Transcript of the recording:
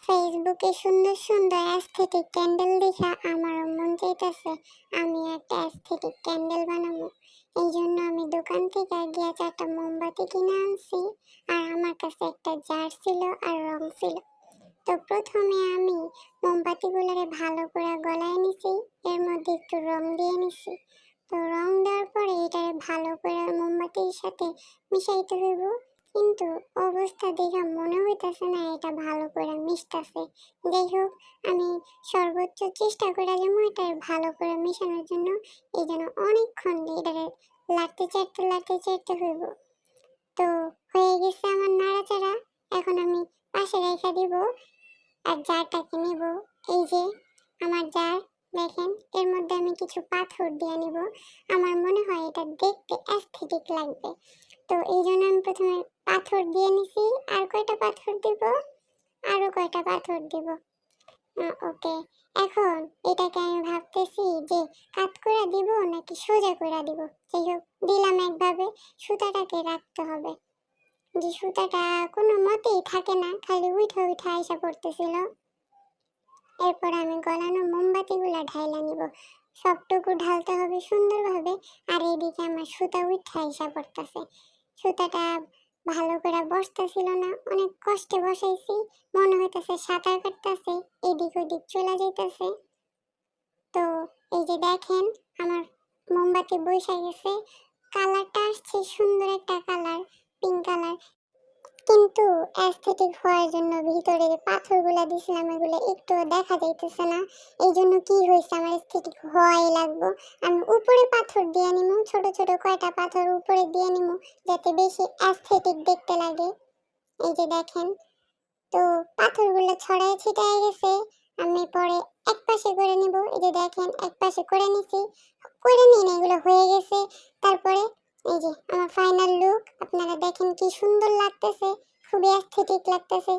ফেসবুকে সুন্দর সুন্দর অ্যাস্থেটিক ক্যান্ডেল দেখা আমার মন চাইতেছে আমি একটা অ্যাস্থেটিক ক্যান্ডেল বানাবো। এই জন্য আমি দোকান থেকে গিয়ে 4টা মোমবাতি কিনে আনছি। আর আমার কাছে একটা জার ছিল আর রং ছিল। তো প্রথমে আমি মোমবাতিগুলোরে ভালো করে গলায় নিছি, এর মধ্যে একটু রং দিয়ে নিছি। তো রং দেওয়ার পরে এটারে ভালো করে মোমবাতির সাথে মিশাইতে হইব। কিন্তু অবস্থা দেখে মনে হইতেছে না এটা ভালো করে মিশতেছে। যাই হোক, আমি সর্বোচ্চ চেষ্টা করে যেমন এটা ভালো করে মেশানোর জন্য। এই জন্য অনেকক্ষণ এটারে লাড়তে চাড়তে হইব। তো হয়ে গেছে আমার নাড়াচাড়া। এখন আমি পাশে রেখে দিব আর জারটাকে নিব। এই যে আমার জার, দেখেন এর মধ্যে আমি কিছু পাথর দিয়ে নিব। আমার মনে হয় এটা দেখতে অ্যাস্থেটিক লাগবে। তো এই জন্য আমি প্রথমে পাথর দিয়ে নিছি। আর কয়টা পাথর দিব? আরো কয়টা পাথর দিব। ওকে, এখন এটাকে আমি ভাবতেছি যে কাত করে দিব নাকি সোজা করে দিব। যাই হোক, দিলাম একভাবে। সুতাটাকে রাখতে হবে, যে সুতাটা কোনো মতেই থাকে না, খালি উঠে উঠে আইসা পড়তেছিল। এরপর আমি গলানো মোমবাতিগুলা ঢাইলা নিব। সবটুকু ঢালতে হবে সুন্দরভাবে। আর এদিকে আমার সুতা উঠে আইসা পড়তেছে। সুতাটা ভালো করে বসতেছিল না, অনেক কষ্টে বসাইছি। মনে হইতেছে সাঁতার কাটতেছে, এদিক ওদিক চলে যাইতেছে। তো এই যে দেখেন আমার মোমবাতি বসে গেছে। কালারটা আসছে সুন্দর একটা কালার, পিঙ্ক কালার। কিন্তু অ্যাস্থেটিক হওয়ার জন্য ভিতরে যে পাথরগুলো দিছিলাম এগুলো একটু দেখা যাইতেছে না। এই জন্য কি হয়েছে, আমার অ্যাস্থেটিক হওয়াই লাগবো। আমি উপরে পাথর দিয়ে নিমু, ছোট ছোট কয়টা পাথর উপরে দিয়ে নিমু, যাতে বেশি অ্যাস্থেটিক দেখতে লাগে। এই যে দেখেন, তো পাথরগুলো ছড়ায় ছিটায় গেছে। আমি পরে এক পাশে করে নিব। এই যে দেখেন এক পাশে করে নিছি, করে নিন, এগুলো হয়ে গেছে। তারপরে এই যে আমার ফাইনাল লুক, আপনারা দেখেন কি সুন্দর লাগতেছে, খুবই অ্যাস্থেটিক লাগতেছে।